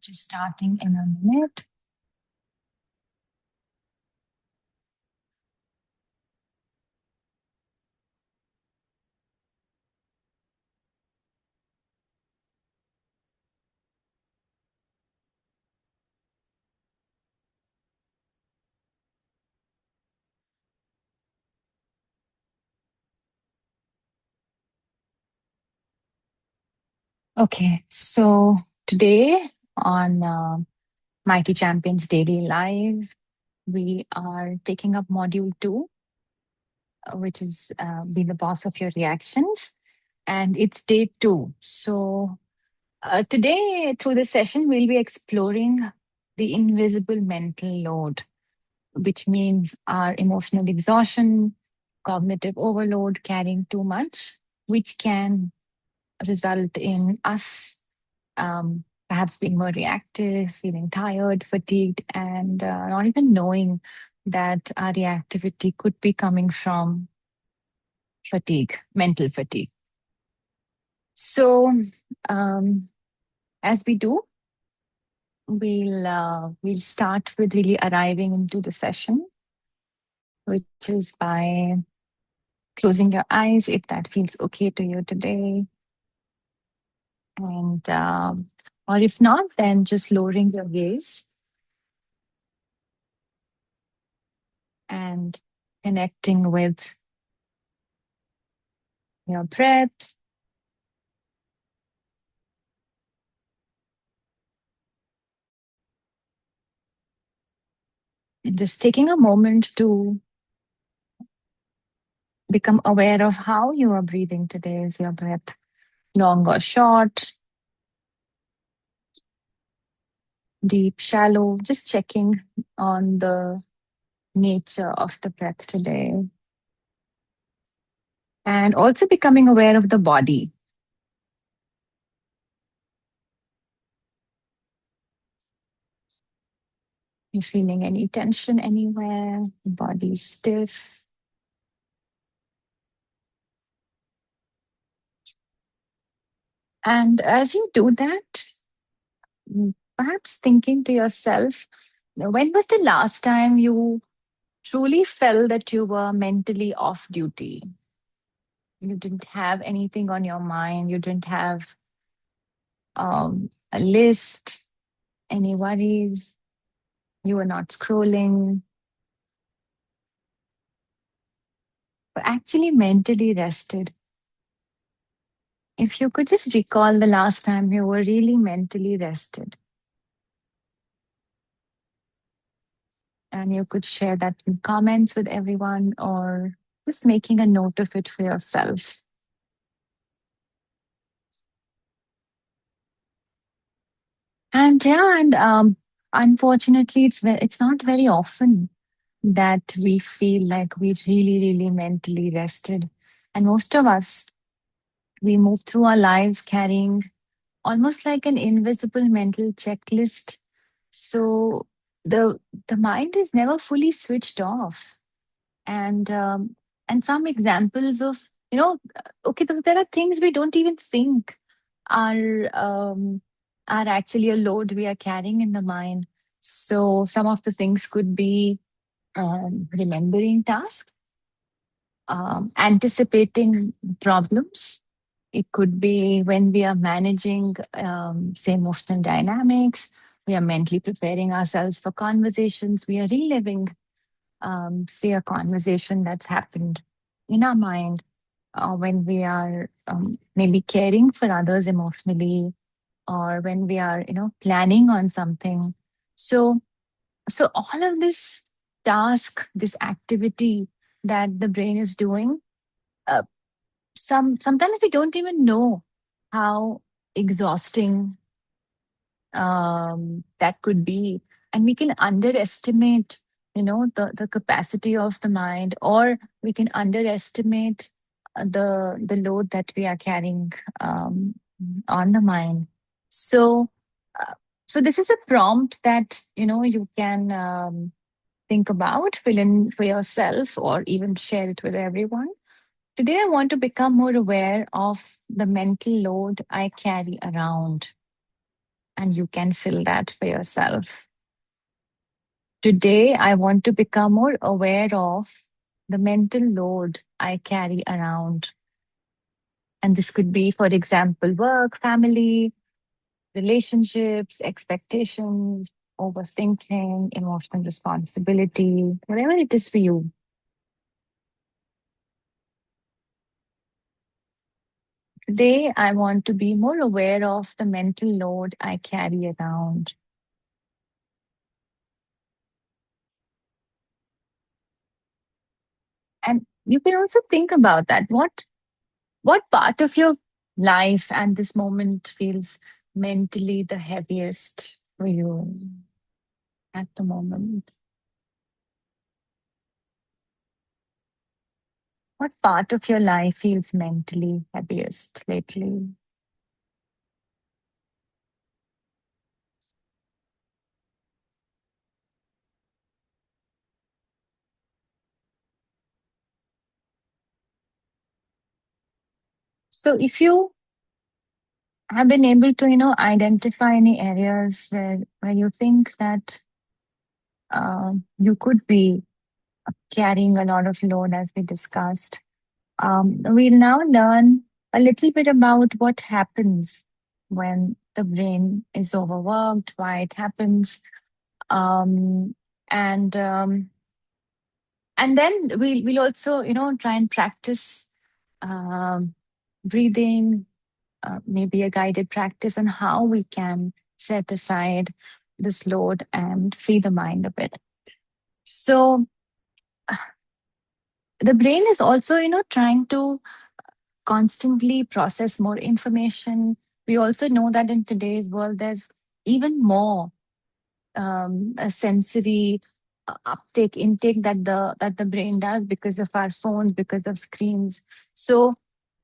Just starting in a minute. Okay, so today on Mighty Champions Daily Live, we are taking up module two, which is Be the Boss of Your Reactions. And it's day two. So today, through this session, we'll be exploring the invisible mental load, which means our emotional exhaustion, cognitive overload, carrying too much, which can result in us perhaps being more reactive, feeling tired, fatigued, and not even knowing that our reactivity could be coming from fatigue, mental fatigue. So, um, as we do, we'll start with really arriving into the session, which is by closing your eyes if that feels okay to you today, and or if not, then just lowering your gaze and connecting with your breath. Just taking a moment to become aware of how you are breathing today. Is your breath long or short, deep, shallow? Just checking on the nature of the breath today. And also becoming aware of the body. You feeling any tension anywhere? Body stiff. And as you do that, perhaps thinking to yourself, when was the last time you truly felt that you were mentally off duty? You didn't have anything on your mind, you didn't have a list, any worries, you were not scrolling, but actually mentally rested. If you could just recall the last time you were really mentally rested, and you could share that in comments with everyone or just making a note of it for yourself. And yeah, and unfortunately, it's not very often that we feel like we really mentally rested. And most of us, we move through our lives carrying almost like an invisible mental checklist. So the the mind is never fully switched off. And and some examples of, okay, there are things we don't even think are are actually a load we are carrying in the mind. So some of the things could be remembering tasks, anticipating problems. It could be when we are managing, say, emotional dynamics. We are mentally preparing ourselves for conversations. We are reliving, say, a conversation that's happened in our mind, when we are maybe caring for others emotionally, or when we are, planning on something. So, so all of this task, this activity that the brain is doing, uh, sometimes we don't even know how exhausting that could be, and we can underestimate, the capacity of the mind, or we can underestimate the load that we are carrying on the mind. So uh, so this is a prompt that you can think about, fill in for yourself, or even share it with everyone. Today, I want to become more aware of the mental load I carry around. and you can fill that for yourself. Today, I want to become more aware of the mental load I carry around. And this could be, for example, work, family, relationships, expectations, overthinking, emotional responsibility, whatever it is for you. Today, I want to be more aware of the mental load I carry around. And you can also think about that. What part of your life and this moment feels mentally the heaviest for you at the moment? What part of your life feels mentally heaviest lately? So if you have been able to, identify any areas where you think that you could be carrying a lot of load, as we discussed, we'll now learn a little bit about what happens when the brain is overworked, why it happens, um, and and then we'll also try and practice um, breathing, maybe a guided practice on how we can set aside this load and free the mind a bit. So the brain is also trying to constantly process more information. We also know that in today's world, there's even more a sensory uptake intake that the brain does because of our phones, because of screens. So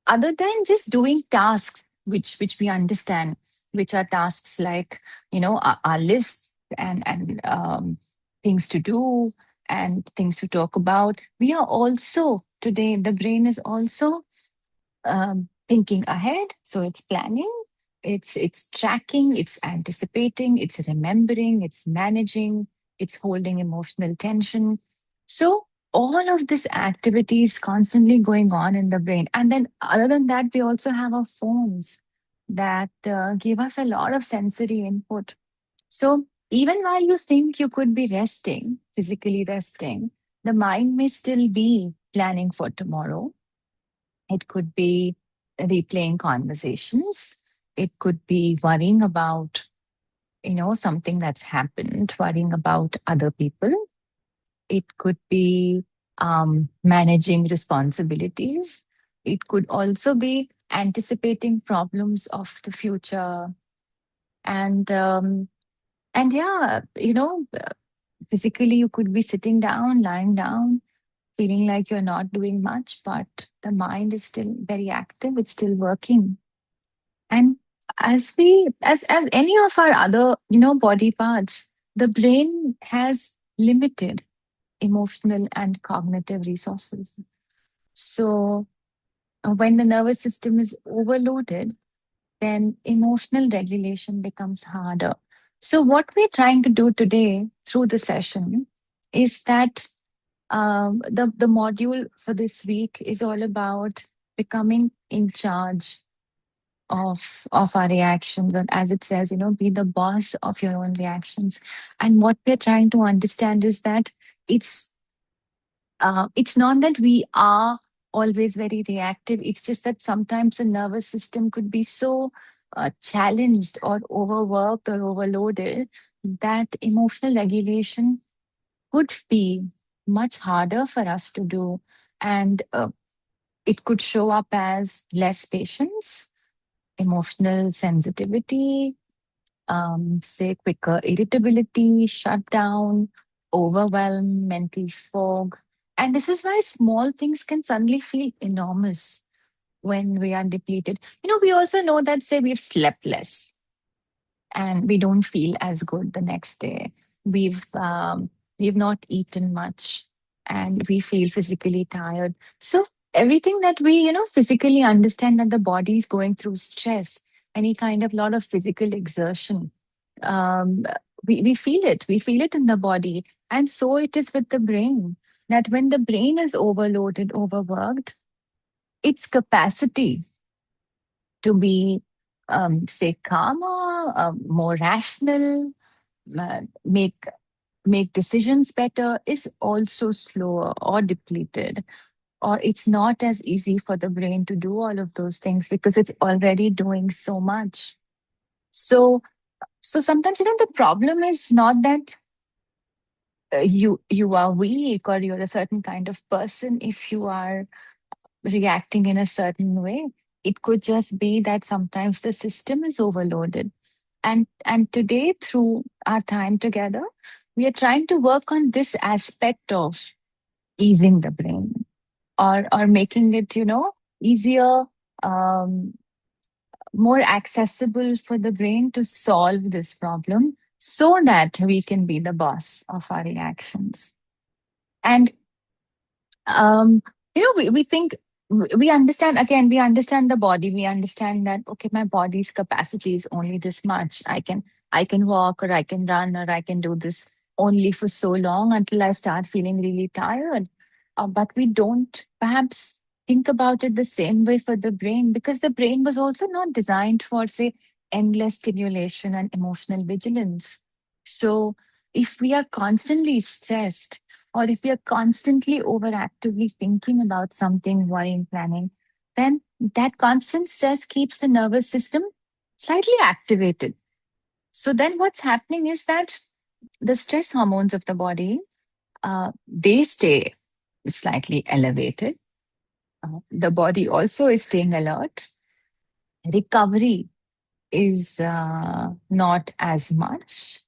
other than just doing tasks which we understand, which are tasks like our lists and things to do and things to talk about, we are also today, the brain is also thinking ahead. So it's planning, it's tracking, it's anticipating, it's remembering, it's managing, it's holding emotional tension. So all of this activity is constantly going on in the brain. And then other than that, we also have our phones that give us a lot of sensory input. So even while you think you could be resting, physically resting, the mind may still be planning for tomorrow. It could be replaying conversations. It could be worrying about, something that's happened, worrying about other people. It could be managing responsibilities. It could also be anticipating problems of the future. And yeah, physically you could be sitting down, lying down, feeling like you're not doing much, but the mind is still very active. It's still working. And as any of our other, body parts, the brain has limited emotional and cognitive resources. So when the nervous system is overloaded, then emotional regulation becomes harder. So what we're trying to do today through the session is that the module for this week is all about becoming in charge of our reactions, and as it says, be the boss of your own reactions. And what we're trying to understand is that it's it's not that we are always very reactive. It's just that sometimes the nervous system could be so challenged or overworked or overloaded that emotional regulation could be much harder for us to do. And it could show up as less patience, emotional sensitivity, say quicker irritability, shutdown, overwhelm, mental fog. And this is why small things can suddenly feel enormous when we are depleted. We also know that, say, we've slept less and we don't feel as good the next day. We've not eaten much and we feel physically tired. So everything that we physically understand that the body is going through stress, any kind of lot of physical exertion, um, we feel it. We feel it in the body. And so it is with the brain, that when the brain is overloaded, overworked, its capacity to be, say, calmer, more rational, make decisions better is also slower or depleted, or it's not as easy for the brain to do all of those things because it's already doing so much. So sometimes, the problem is not that you are weak or you're a certain kind of person if you are reacting in a certain way. It could just be that sometimes the system is overloaded. And today, through our time together, we are trying to work on this aspect of easing the brain, or making it, easier, um, more accessible for the brain to solve this problem so that we can be the boss of our reactions. And we think, we understand, again, we understand the body. We understand that, okay, my body's capacity is only this much. I can walk, or I can run, or I can do this only for so long until I start feeling really tired. But we don't perhaps think about it the same way for the brain, because the brain was also not designed for, say, endless stimulation and emotional vigilance. So if we are constantly stressed, or if we are constantly overactively thinking about something, worrying, planning, then that constant stress keeps the nervous system slightly activated. So then what's happening is that the stress hormones of the body, they stay slightly elevated. The body also is staying alert. Recovery is not as much.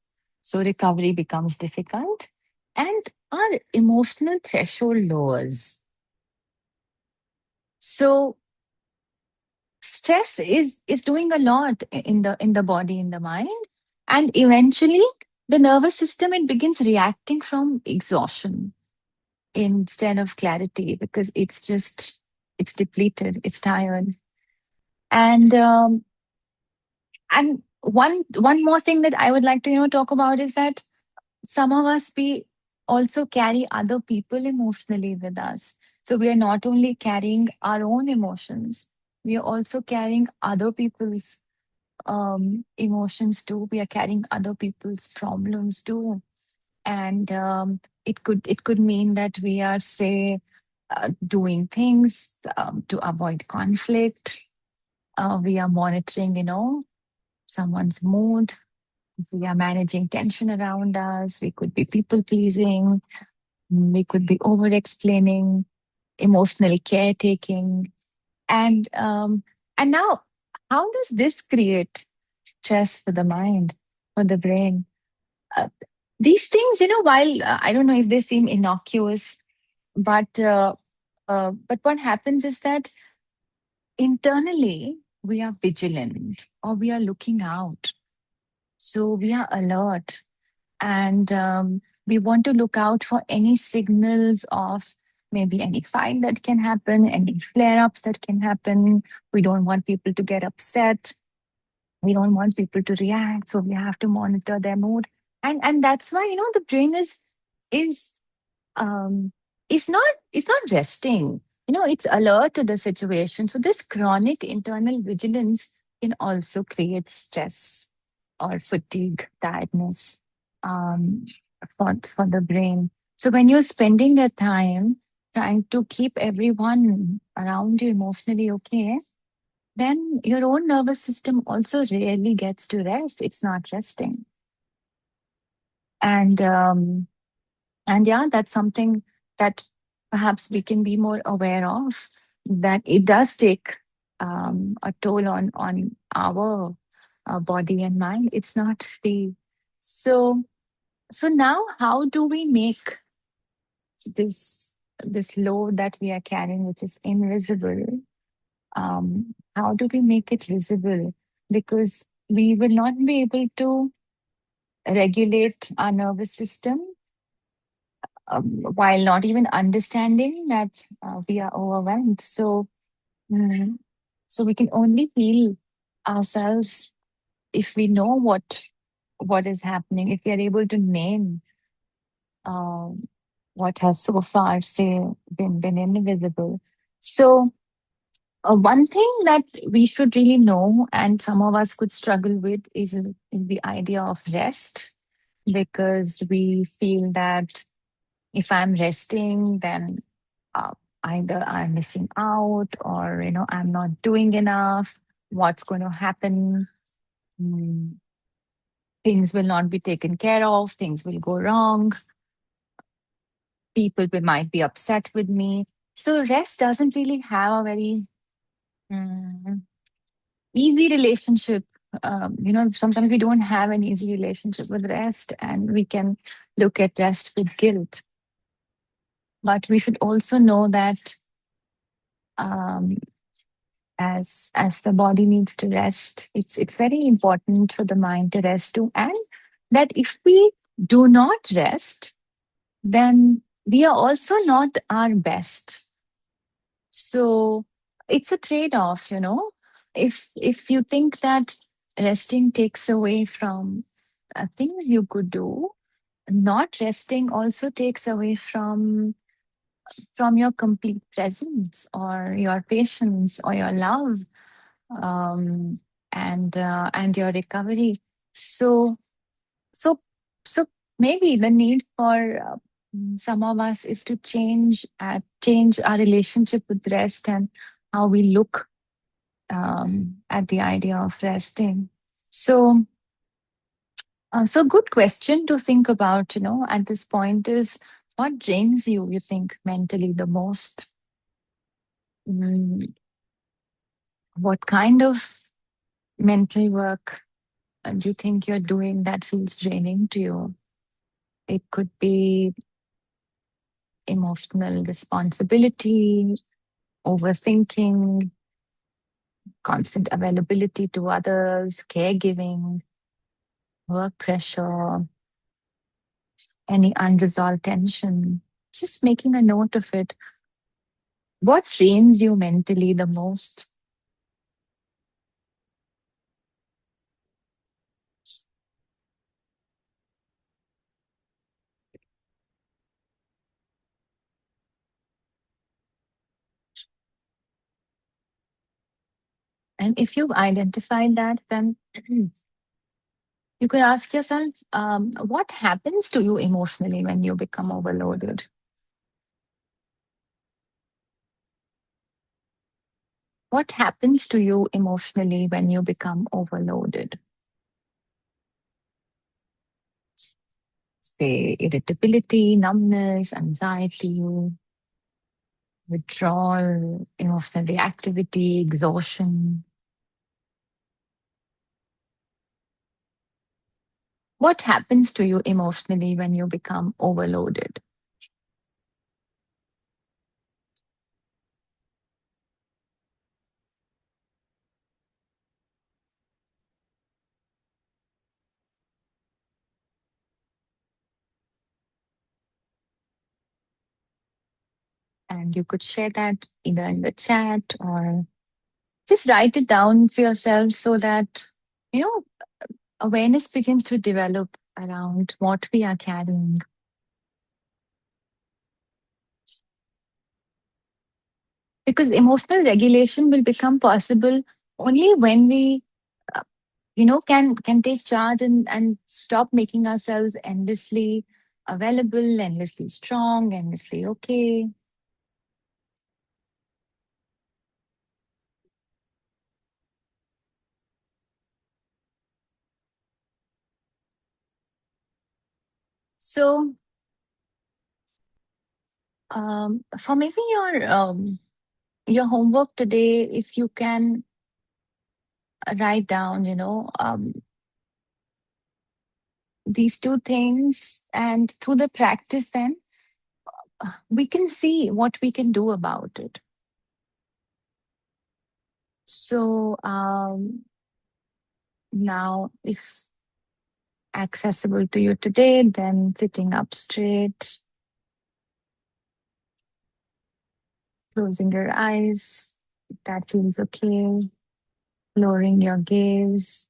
So recovery becomes difficult, and our emotional threshold lowers. So stress is doing a lot in the body, in the mind, and eventually the nervous system, it begins reacting from exhaustion instead of clarity, because it's depleted, it's tired. And one more thing that I would like to talk about is that some of us, we also carry other people emotionally with us. So we are not only carrying our own emotions, we are also carrying other people's emotions too. We are carrying other people's problems too. And it could mean that we are, say, doing things to avoid conflict. We are monitoring, someone's mood. We are managing tension around us. We could be people pleasing. We could be over explaining, emotionally caretaking. And now, how does this create stress for the mind, for the brain? Uh, these things, while I don't know if they seem innocuous, but what happens is that internally we are vigilant, or we are looking out. So we are alert, and we want to look out for any signals of maybe any fight that can happen, any flare ups that can happen. We don't want people to get upset. We don't want people to react, so we have to monitor their mood. And that's why, the brain is um is not resting. It's alert to the situation. So this chronic internal vigilance can also create stress or fatigue, tiredness, um for the brain. So when you're spending your time trying to keep everyone around you emotionally okay, then your own nervous system also rarely gets to rest. It's not resting. And yeah, that's something that perhaps we can be more aware of, that it does take a toll on our body and mind. It's not free. So now, how do we make this this load that we are carrying, which is invisible, how do we make it visible? Because we will not be able to regulate our nervous system while not even understanding that we are overwhelmed. Mm, so we can only heal ourselves if we know what. what is happening, if we are able to name um, what has so far, say, been invisible. So, one thing that we should really know, and some of us could struggle with, is the idea of rest, because we feel that if I'm resting, then uh, either I'm missing out, or I'm not doing enough. What's going to happen? Mm, Things will not be taken care of. Things will go wrong. Might be upset with me. So rest doesn't really have a very mm, easy relationship. Sometimes we don't have an easy relationship with rest, and we can look at rest with guilt. But we should also know that um, as the body needs to rest, it's very important for the mind to rest too, and that if we do not rest, then we are also not our best. So it's a trade-off, if you think that resting takes away from things you could do, not resting also takes away from your complete presence, or your patience, or your love, um, and your recovery. So so so maybe the need for some of us is to change our relationship with rest, and how we look at the idea of resting. So so good question to think about, at this point, is what drains you, you think, mentally the most? Mm, what kind of mental work do you think you're doing that feels draining to you? It could be emotional responsibility, overthinking, constant availability to others, caregiving, work pressure, any unresolved tension. Just making a note of it. What drains you mentally the most? And if you've identified that, then you could ask yourself, what happens to you emotionally when you become overloaded? What happens to you emotionally when you become overloaded? Say irritability, numbness, anxiety, withdrawal, emotional reactivity, exhaustion. What happens to you emotionally when you become overloaded? And you could share that either in the chat, or just write it down for yourself, so that, you know, awareness begins to develop around what we are carrying. Because emotional regulation will become possible only when we can take charge, and stop making ourselves endlessly available, endlessly strong, endlessly okay. So for maybe your homework today, if you can write down, these two things, and through the practice, then we can see what we can do about it. So now, if accessible to you today, then sitting up straight, closing your eyes, if that feels okay, lowering your gaze,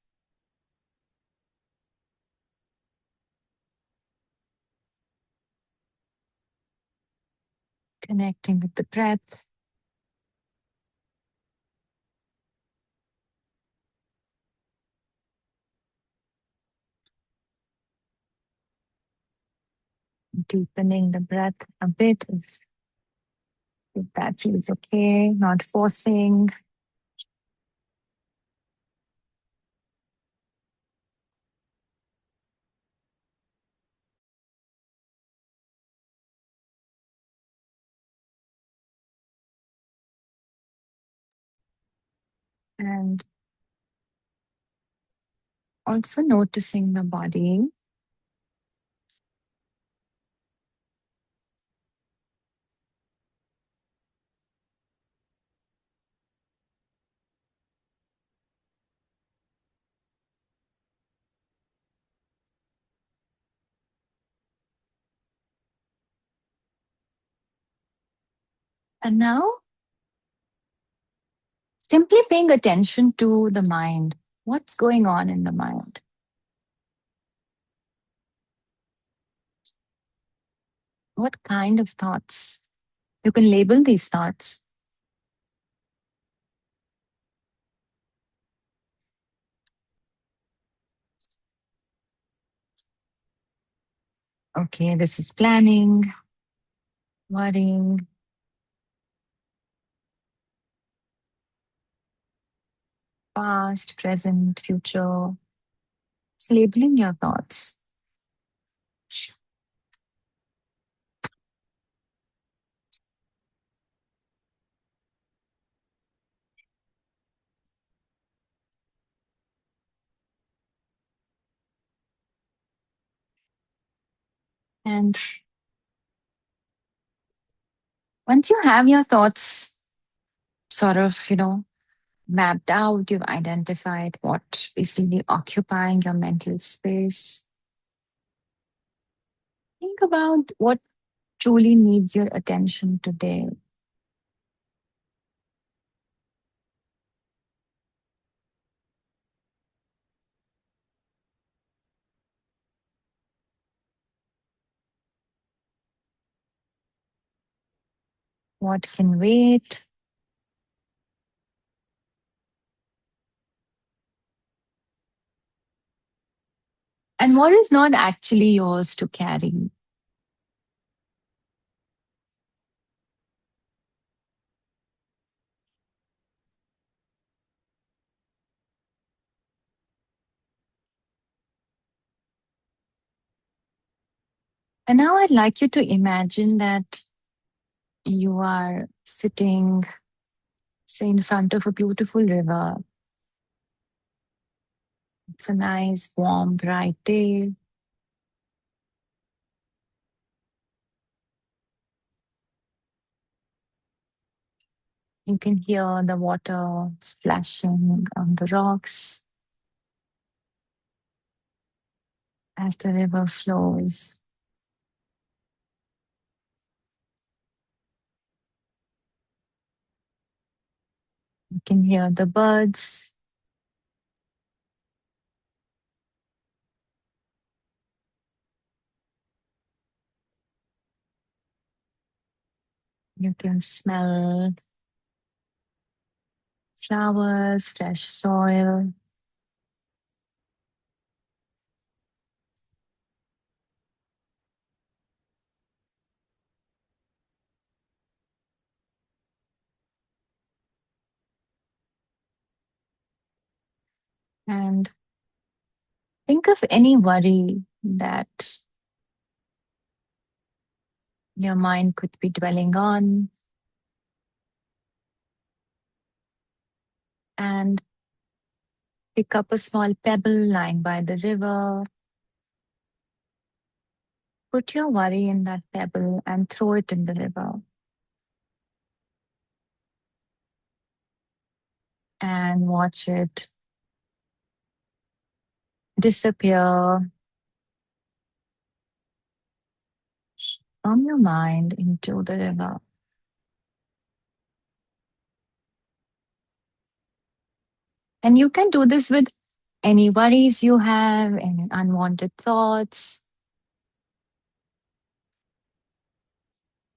Connecting with the breath. Deepening the breath a bit if that feels okay, not forcing. And also noticing the body. And now simply paying attention to the mind. What's going on in the mind? What kind of thoughts? You can label these thoughts. Okay, this is planning, worrying, past, present, future. It's labeling your thoughts. And once you have your thoughts sort of, mapped out, you've identified what is really occupying your mental space. Think about what truly needs your attention today. What can wait? And what is not actually yours to carry? And now I'd like you to imagine that you are sitting, say, in front of a beautiful river. It's a nice, warm, bright day. You can hear the water splashing on the rocks as the river flows. You can hear the birds. You can smell flowers, fresh soil. And think of any worry that your mind could be dwelling on. And pick up a small pebble lying by the river. Put your worry in that pebble and throw it in the river. And watch it disappear from your mind into the river. And you can do this with any worries you have, any unwanted thoughts.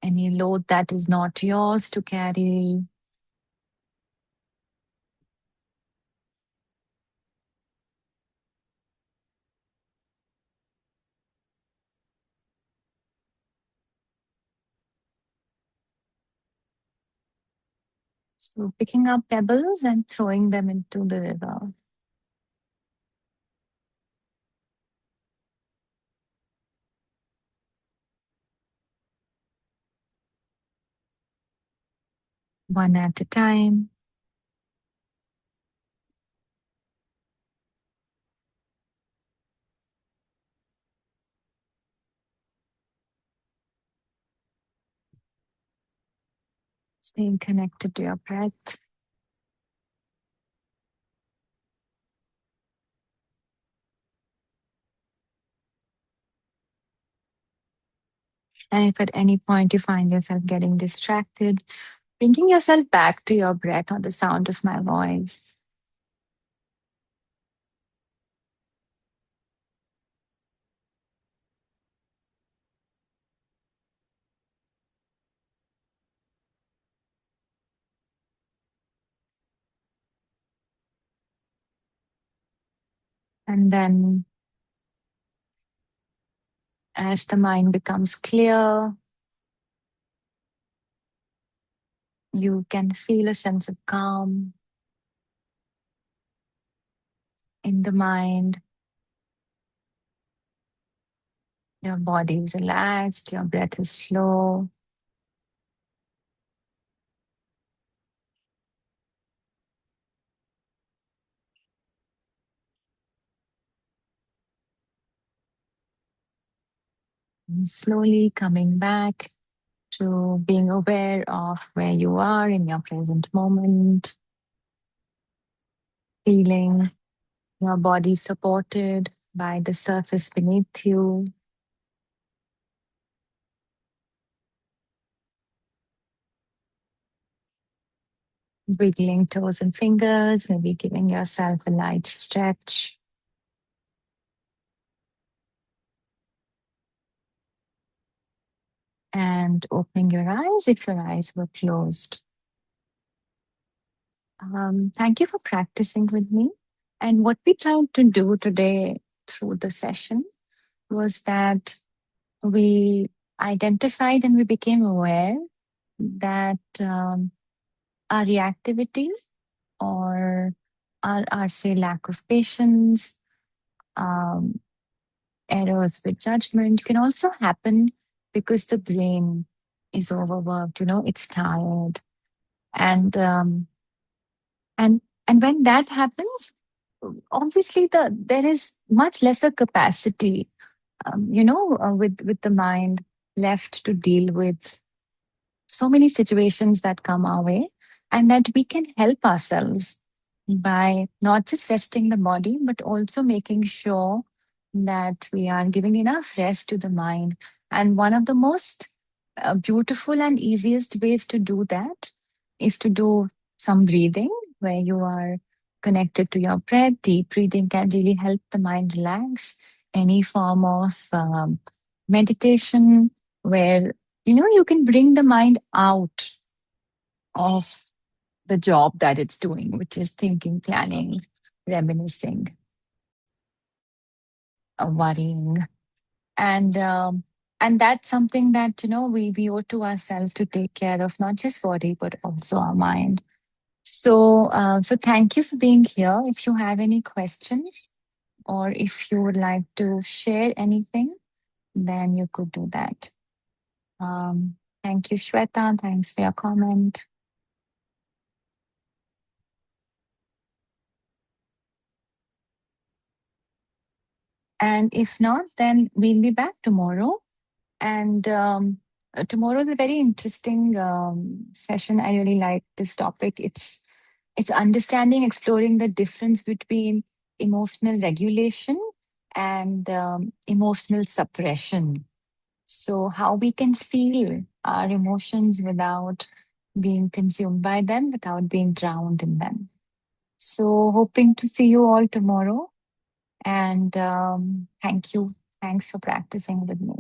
any load that is not yours to carry. So picking up pebbles and throwing them into the river. One at a time. Staying connected to your breath. And if at any point you find yourself getting distracted, bringing yourself back to your breath or the sound of my voice. And then as the mind becomes clear, you can feel a sense of calm in the mind. Your body is relaxed, your breath is slow. And slowly coming back to being aware of where you are in your present moment, feeling your body supported by the surface beneath you. Wiggling toes and fingers, maybe giving yourself a light stretch. And opening your eyes if your eyes were closed. Thank you for practicing with me. And what we tried to do today through the session was that we identified and we became aware that our reactivity or our say lack of patience, um, errors with judgment can also happen because the brain is overworked. It's tired, and and when that happens, obviously there is much lesser capacity, with the mind left to deal with so many situations that come our way, and that we can help ourselves by not just resting the body, but also making sure that we are giving enough rest to the mind. And one of the most beautiful and easiest ways to do that is to do some breathing where you are connected to your breath. Deep breathing can really help the mind relax. Any form of meditation where you can bring the mind out of the job that it's doing, which is thinking, planning, reminiscing, worrying. And um, and that's something that we owe to ourselves to take care of, not just body but also our mind. So thank you for being here. If you have any questions or if you would like to share anything, then you could do that. Thank you, Shweta. Thanks for your comment. And if not, then we'll be back tomorrow. And tomorrow is a very interesting session. I really like this topic. It's understanding, exploring the difference between emotional regulation and emotional suppression. So how we can feel our emotions without being consumed by them, without being drowned in them. So hoping to see you all tomorrow. And thank you. Thanks for practicing with me.